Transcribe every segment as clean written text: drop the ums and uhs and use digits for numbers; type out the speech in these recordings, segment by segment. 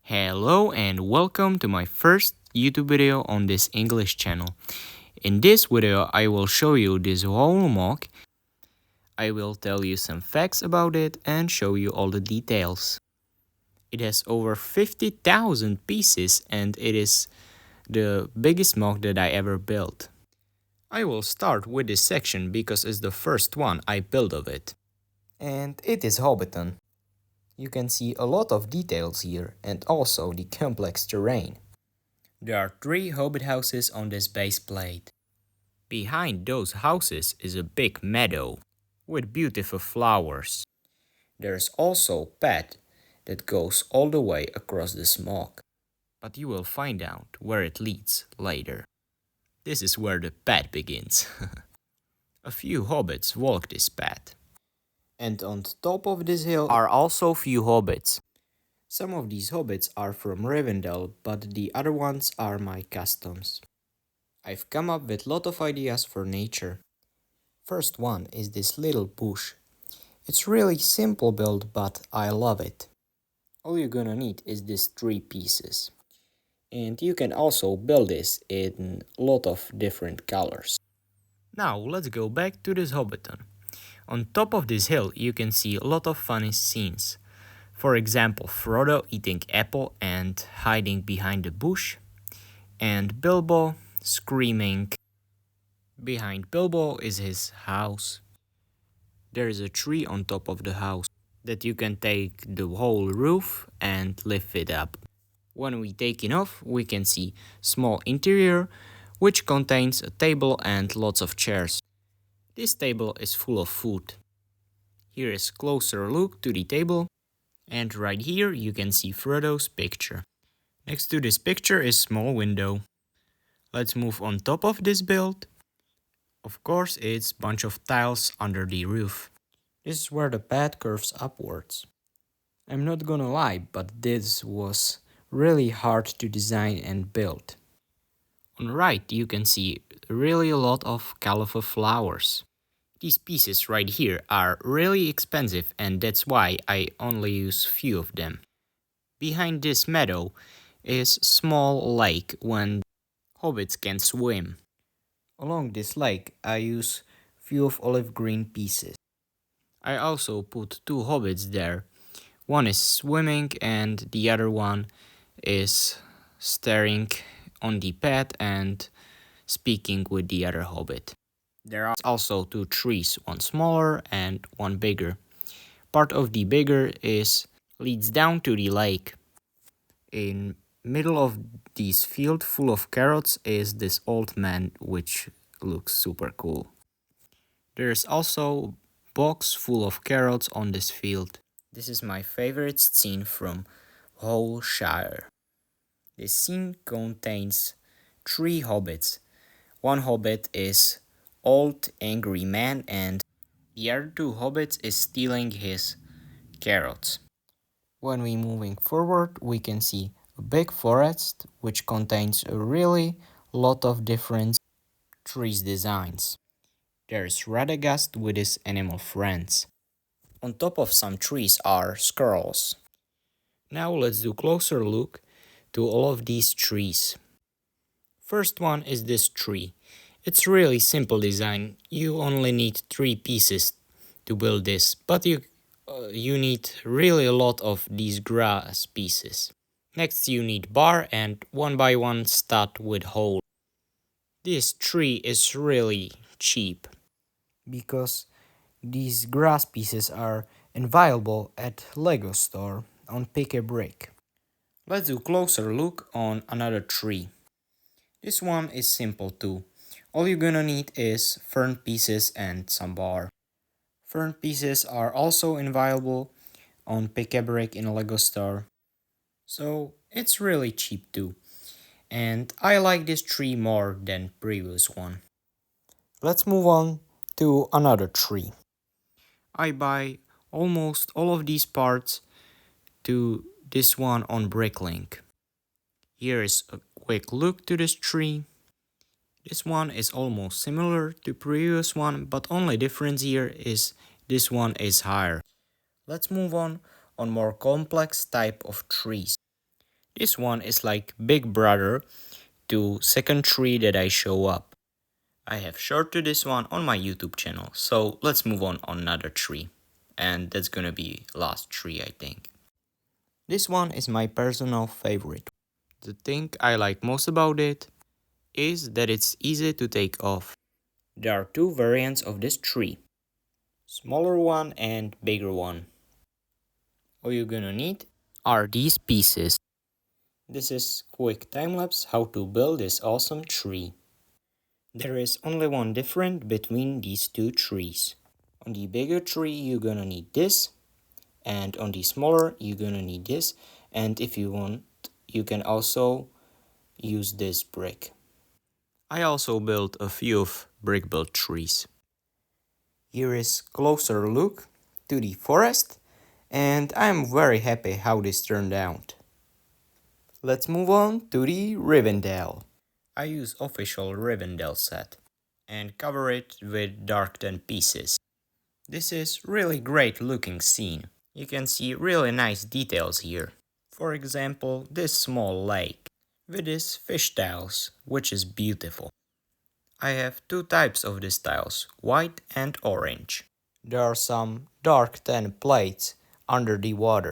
Hello and welcome to my first YouTube video on this English channel. In this video I will show you this whole mug. I will tell you some facts about it and show you all the details. It has over 50,000 pieces and it is the biggest mug that I ever built. I will start with this section because it's the first one I built of it. And it is Hobbiton. You can see a lot of details here and also the complex terrain. There are 3 hobbit houses on this base plate. Behind those houses is a big meadow with beautiful flowers. There's also a path that goes all the way across the smog. But you will find out where it leads later. This is where the path begins. A few hobbits walk this path. And on top of this hill are also few hobbits. Some of these hobbits are from Rivendell, but the other ones are my customs. I've come up with a lot of ideas for nature. First one is this little bush. It's really simple build, but I love it. All you're gonna need is these 3 pieces. And you can also build this in a lot of different colors. Now let's go back to this Hobbiton. On top of this hill you can see a lot of funny scenes. For example, Frodo eating apple and hiding behind the bush, and Bilbo screaming. Behind Bilbo is his house. There is a tree on top of the house that you can take the whole roof and lift it up. When we take it off, we can see small interior which contains a table and lots of chairs. This table is full of food. Here is closer look to the table. And right here you can see Frodo's picture. Next to this picture is small window. Let's move on top of this build. Of course it's bunch of tiles under the roof. This is where the path curves upwards. I'm not gonna lie, but this was really hard to design and build. On the right you can see really a lot of colorful flowers. These pieces right here are really expensive and that's why I only use few of them. Behind this meadow is a small lake when hobbits can swim. Along this lake I use few of olive green pieces. I also put 2 hobbits there. One is swimming and the other one is staring on the path and speaking with the other hobbit. There are also 2 trees, one smaller and one bigger. Part of the bigger leads down to the lake. In middle of this field full of carrots is this old man which looks super cool. There's also box full of carrots on this field. This is my favorite scene from whole Shire. This scene contains 3 hobbits. One hobbit is old angry man and the other 2 hobbits is stealing his carrots. When we moving forward we can see a big forest which contains a really lot of different trees designs. There's Radagast with his animal friends. On top of some trees are squirrels. Now let's do closer look to all of these trees. First one is this tree. It's really simple design. You only need 3 pieces to build this, but you need really a lot of these grass pieces. Next you need bar and one by one stud with hole. This tree is really cheap because these grass pieces are available at Lego store on Pick a Brick. Let's do closer look on another tree. This one is simple too. All you're gonna need is fern pieces and some bar. Fern pieces are also available on Pick a Brick in a Lego store. So it's really cheap too. And I like this tree more than previous one. Let's move on to another tree. I buy almost all of these parts to this one on Bricklink. Here is a quick look to this tree. This one is almost similar to previous one, but only difference here is this one is higher. Let's move on more complex type of trees. This one is like big brother to second tree that I show up. I have short to this one on my YouTube channel, so let's move on another tree. And that's gonna be last tree, I think. This one is my personal favorite. The thing I like most about it is that it's easy to take off. There are two variants of this tree. Smaller one and bigger one. All you're gonna need are these pieces. This is quick time-lapse how to build this awesome tree. There is only one difference between these two trees. On the bigger tree you're gonna need this, and on the smaller you're gonna need this, and if you want you can also use this brick. I also built a few of brick built trees. Here is closer look to the forest, and I'm very happy how this turned out. Let's move on to the Rivendell. I use official Rivendell set and cover it with dark tan pieces. This is really great looking scene. You can see really nice details here. For example, this small lake with these fish tiles, which is beautiful. I have two types of these tiles, white and orange. There are some dark tan plates under the water.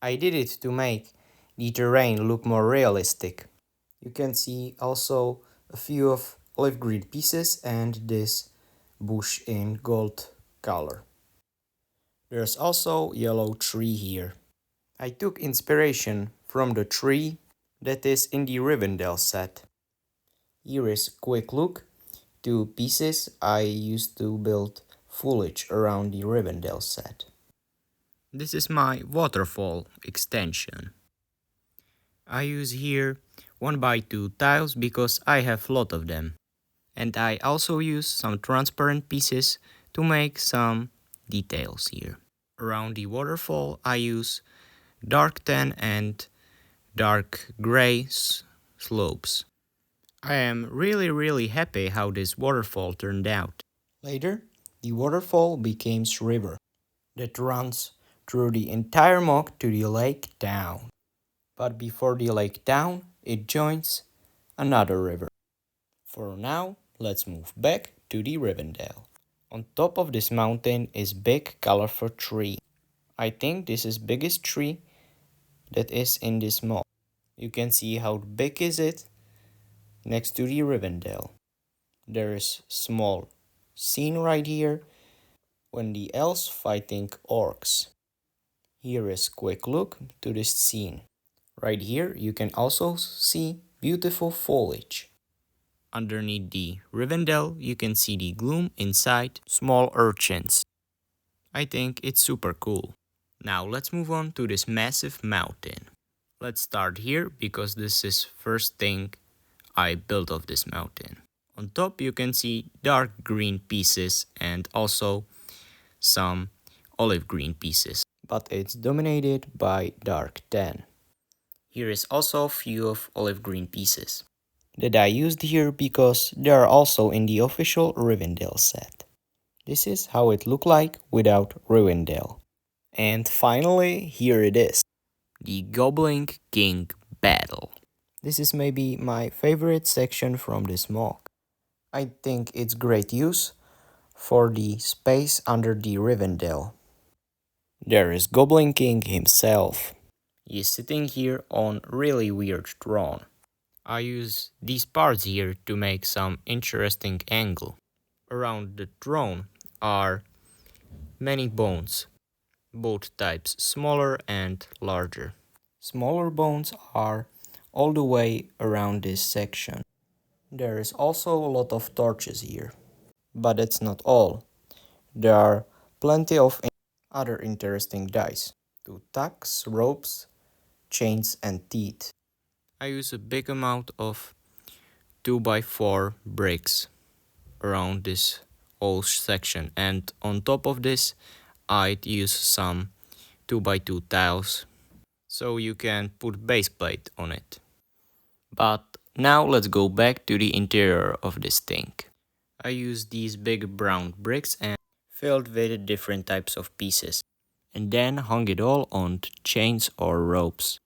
I did it to make the terrain look more realistic. You can see also a few of olive green pieces and this bush in gold color. There's also yellow tree here. I took inspiration from the tree that is in the Rivendell set. Here is a quick look to pieces I used to build foliage around the Rivendell set. This is my waterfall extension. I use here 1x2 tiles because I have a lot of them. And I also use some transparent pieces to make some details here. Around the waterfall I use dark tan and dark gray slopes. I am really happy how this waterfall turned out. Later, the waterfall became a river that runs through the entire mock to the lake down. But before the lake down, it joins another river. For now, let's move back to the Rivendell. On top of this mountain is big colorful tree. I think this is biggest tree that is in this mall. You can see how big is it next to the Rivendell. There is small scene right here when the elves fighting orcs. Here is quick look to this scene. Right here you can also see beautiful foliage. Underneath the Rivendell you can see the gloom inside small urchins. I think it's super cool. Now let's move on to this massive mountain. Let's start here because this is first thing I built of this mountain. On top you can see dark green pieces and also some olive green pieces, but it's dominated by dark tan. Here is also a few of olive green pieces that I used here because they are also in the official Rivendell set. This is how it looked like without Rivendell. And finally, here it is. The Goblin King battle. This is maybe my favorite section from this mock. I think it's great use for the space under the Rivendell. There is Goblin King himself. He is sitting here on really weird throne. I use these parts here to make some interesting angle. Around the throne are many bones, both types smaller and larger. Smaller bones are all the way around this section. There is also a lot of torches here. But that's not all. There are plenty of other interesting dice to tucks, ropes, chains and teeth. I use a big amount of 2x4 bricks around this whole section, and on top of this I'd use some 2x2 tiles so you can put base plate on it. But now let's go back to the interior of this thing. I use these big brown bricks and filled with different types of pieces, and then hung it all on chains or ropes.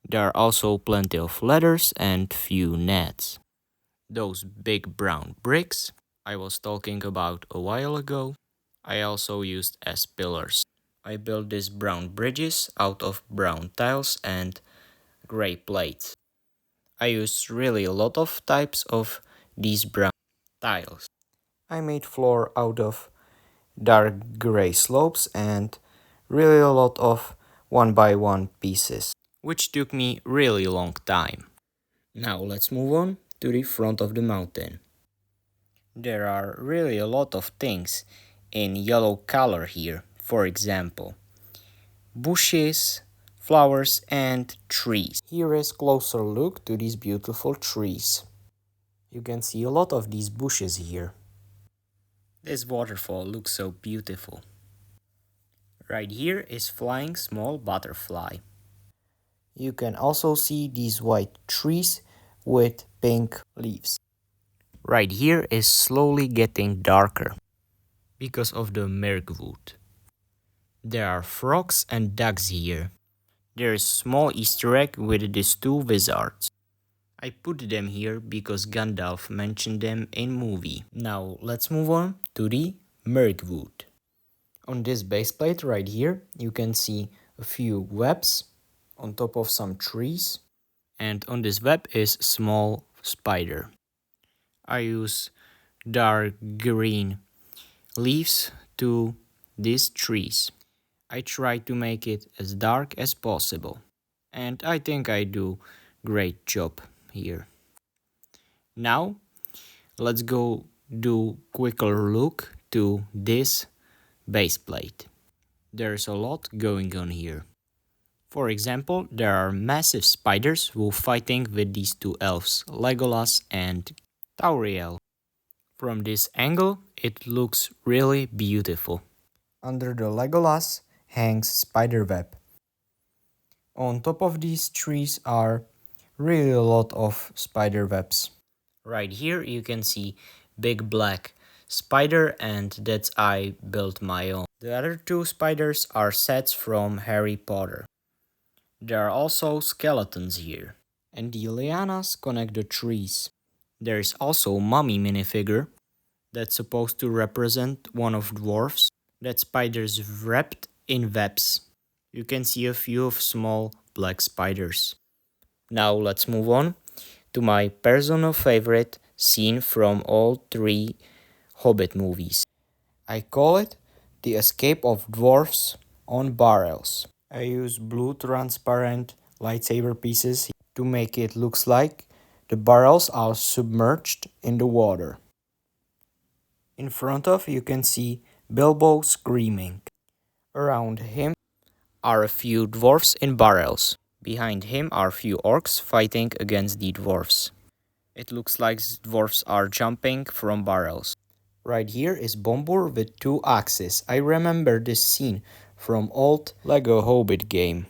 There are also plenty of ladders and few nets. Those big brown bricks I was talking about a while ago, I also used as pillars. I built these brown bridges out of brown tiles and gray plates. I used really a lot of types of these brown tiles. I made floor out of dark gray slopes and really a lot of 1 by 1 pieces, which took me really long time. Now let's move on to the front of the mountain. There are really a lot of things in yellow color here. For example, bushes, flowers and trees. Here is closer look to these beautiful trees. You can see a lot of these bushes here. This waterfall looks so beautiful. Right here is flying small butterfly. You can also see these white trees with pink leaves. Right here is slowly getting darker because of the milkwood. There are frogs and ducks here. There is small Easter egg with these two wizards. I put them here because Gandalf mentioned them in movie. Now let's move on to the milkwood. On this base plate right here, you can see a few webs on top of some trees. And on this web is small spider. I use dark green leaves to these trees. I try to make it as dark as possible. And I think I do great job here. Now let's go do quicker look to this base plate. There's a lot going on here. For example, there are massive spiders who fighting with these two elves, Legolas and Tauriel. From this angle, it looks really beautiful. Under the Legolas hangs spiderweb. On top of these trees are really a lot of spider webs. Right here you can see big black spider and that's I built my own. The other two spiders are sets from Harry Potter. There are also skeletons here. And the lianas connect the trees. There is also mummy minifigure that's supposed to represent one of dwarfs. That spider's wrapped in webs. You can see a few of small black spiders. Now let's move on to my personal favorite scene from all three Hobbit movies. I call it the escape of dwarfs on barrels. I use blue transparent lightsaber pieces to make it looks like the barrels are submerged in the water. In front of you can see Bilbo screaming. Around him are a few dwarfs in barrels. Behind him are few orcs fighting against the dwarfs. It looks like dwarfs are jumping from barrels. Right here is Bombur with two axes. I remember this scene from old Lego Hobbit game.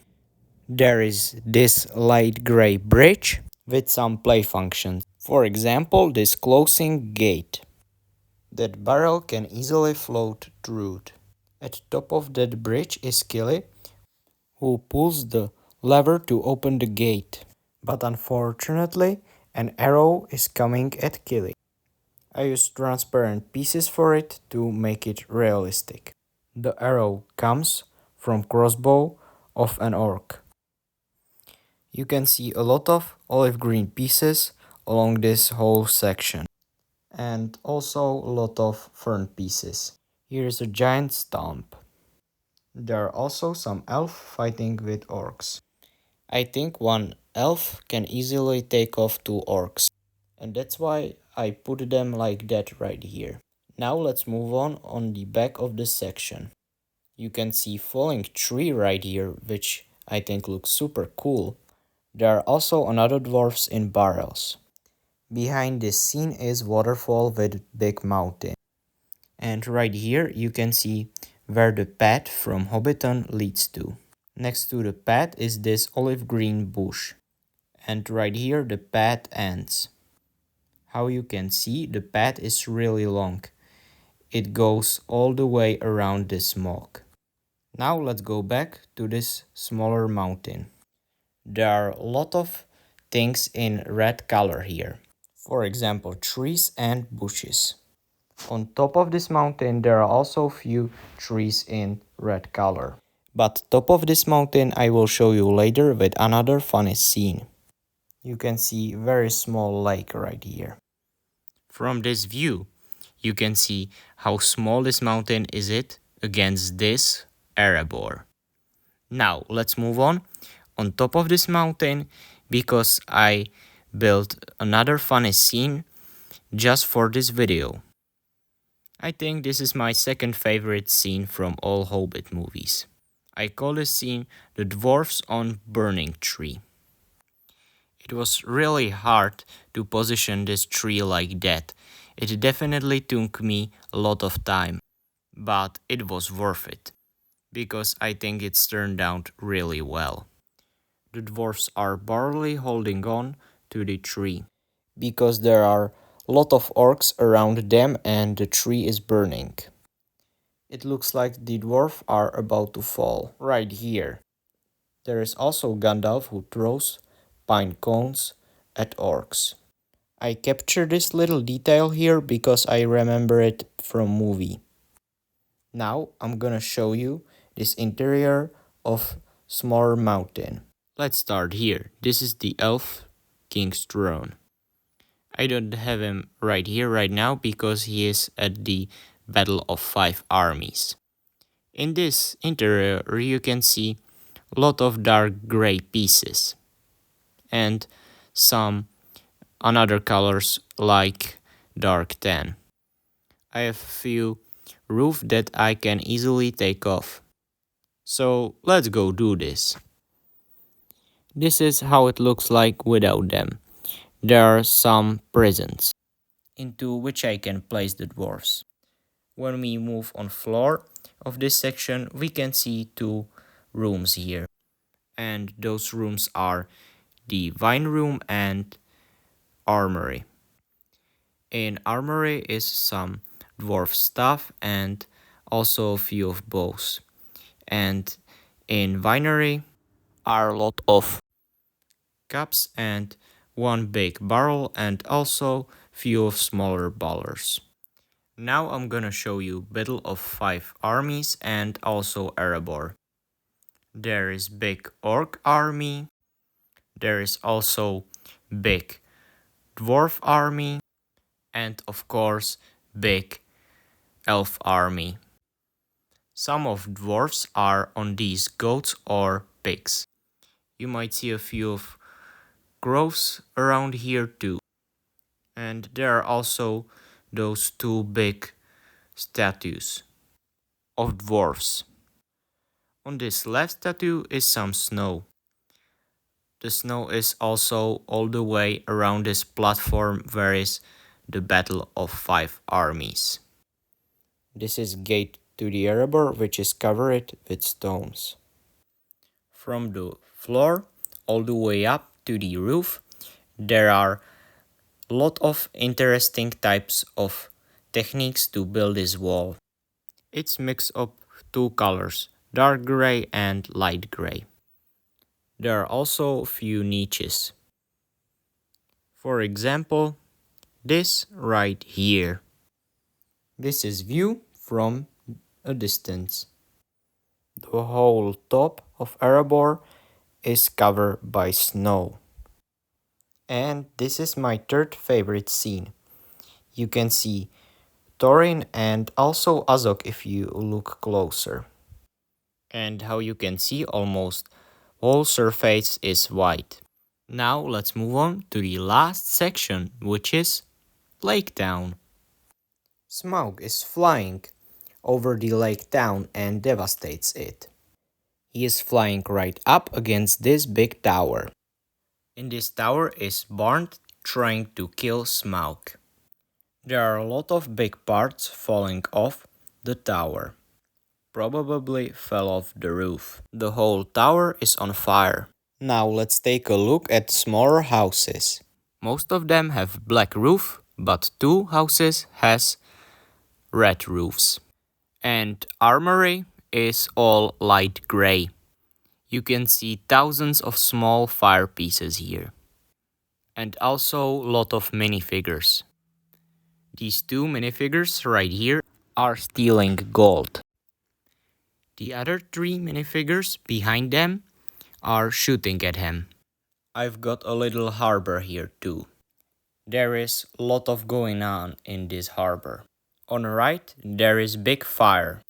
There is this light gray bridge with some play functions. For example, this closing gate. That barrel can easily float through it. At top of that bridge is Killy, who pulls the lever to open the gate. But unfortunately, an arrow is coming at Killy. I use transparent pieces for it to make it realistic. The arrow comes from crossbow of an orc. You can see a lot of olive green pieces along this whole section. And also a lot of fern pieces. Here is a giant stump. There are also some elf fighting with orcs. I think one elf can easily take off two orcs. And that's why I put them like that right here. Now let's move on the back of the section. You can see falling tree right here, which I think looks super cool. There are also another dwarfs in barrels. Behind this scene is waterfall with big mountain. And right here you can see where the path from Hobbiton leads to. Next to the path is this olive green bush. And right here the path ends. How you can see, the path is really long. It goes all the way around this smoke. Now let's go back to this smaller mountain. There are a lot of things in red color here. For example, trees and bushes. On top of this mountain there are also few trees in red color. But top of this mountain I will show you later with another funny scene. You can see very small lake right here. From this view, you can see how small this mountain is it against this Erebor. Now let's move on top of this mountain, because I built another funny scene just for this video. I think this is my second favorite scene from all Hobbit movies. I call this scene the dwarfs on burning tree. It was really hard to position this tree like that. It definitely took me a lot of time, but it was worth it, because I think it's turned out really well. The dwarfs are barely holding on to the tree, because there are a lot of orcs around them and the tree is burning. It looks like the dwarf are about to fall right here. There is also Gandalf who throws pine cones at orcs. I captured this little detail here because I remember it from movie. Now I'm gonna show you this interior of smaller mountain. Let's start here. This is the elf king's throne. I don't have him right here right now because he is at the Battle of Five Armies. In this interior you can see a lot of dark gray pieces and some another colors like dark tan. I have a few roof that I can easily take off. So let's go do this. This is how it looks like without them. There are some prisons into which I can place the dwarfs. When we move on floor of this section, we can see two rooms here. And those rooms are the wine room and armory. In armory is some dwarf stuff and also a few of bows. And in winery are a lot of cups and one big barrel and also few of smaller bowlers. Now I'm gonna show you Battle of Five Armies and also Erebor. There is big orc army. There is also big dwarf army. And of course big elf army. Some of dwarfs are on these goats or pigs. You might see a few of crows around here too. And there are also those two big statues of dwarfs. On this left statue is some snow. The snow is also all the way around this platform where is the Battle of Five Armies. This is gate to the Erebor, which is covered with stones. From the floor all the way up to the roof, there are a lot of interesting types of techniques to build this wall. It's mix of two colors, dark gray and light gray. There are also a few niches. For example, this right here. This is view from a distance. The whole top of Erebor is covered by snow. And this is my third favorite scene. You can see Thorin and also Azog if you look closer. And how you can see almost whole surface is white. Now let's move on to the last section, which is Lake Town. Smaug is flying over the lake town and devastates it. He is flying right up against this big tower. In this tower is Barn trying to kill Smaug. There are a lot of big parts falling off the tower. Probably fell off the roof. The whole tower is on fire. Now let's take a look at smaller houses. Most of them have black roof, but two houses has red roofs. And armory is all light gray. You can see thousands of small fire pieces here. And also lot of minifigures. These two minifigures right here are stealing gold. The other three minifigures behind them are shooting at him. I've got a little harbor here too. There is a lot of going on in this harbor. On the right, there is big fire.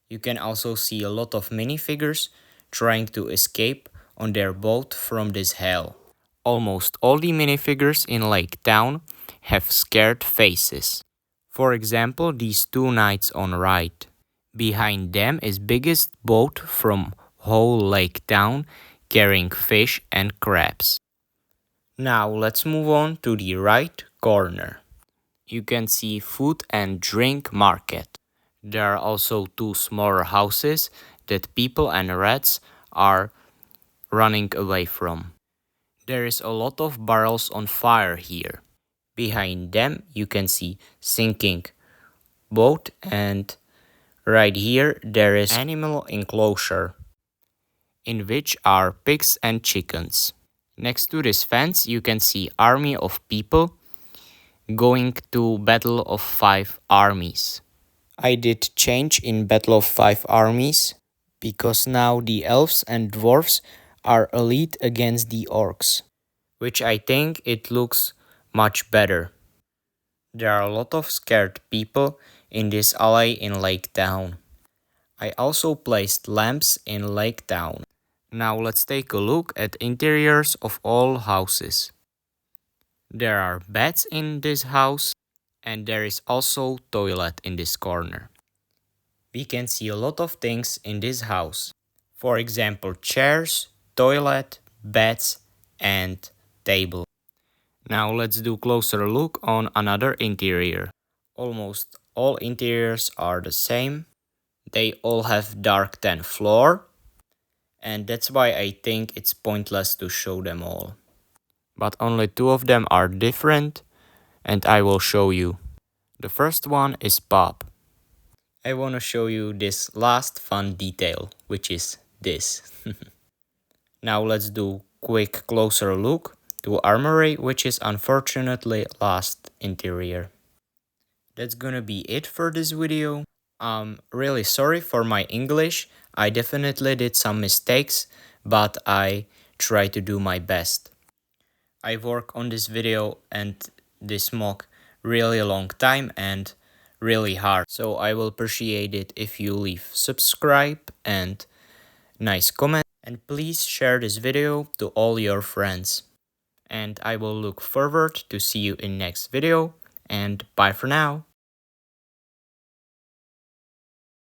You can also see a lot of minifigures trying to escape on their boat from this hell. Almost all the minifigures in Lake Town have scared faces. For example, these two knights on right. Behind them is biggest boat from whole Lake Town carrying fish and crabs. Now let's move on to the right corner. You can see food and drink market. There are also two smaller houses that people and rats are running away from. There is a lot of barrels on fire here. Behind them you can see sinking boat, and right here there is animal enclosure in which are pigs and chickens. Next to this fence you can see army of people going to Battle of Five Armies. I did change in Battle of Five Armies because now the elves and dwarfs are elite against the orcs, which I think it looks much better. There are a lot of scared people in this alley in Lake Town. I also placed lamps in Lake Town. Now let's take a look at interiors of all houses. There are beds in this house, and there is also toilet in this corner. We can see a lot of things in this house. For example, chairs, toilet, beds, and table. Now let's do closer look on another interior. Almost all interiors are the same. They all have dark tan floor, and that's why I think it's pointless to show them all. But only two of them are different, and I will show you. The first one is Bob. I want to show you this last fun detail, which is this. Now let's do quick closer look to Armory, which is unfortunately last interior. That's gonna be it for this video. I'm really sorry for my English. I definitely did some mistakes, but I try to do my best. I work on this video and this mock really a long time and really hard. So I will appreciate it if you leave subscribe and nice comment. And please share this video to all your friends. And I will look forward to see you in next video. And bye for now.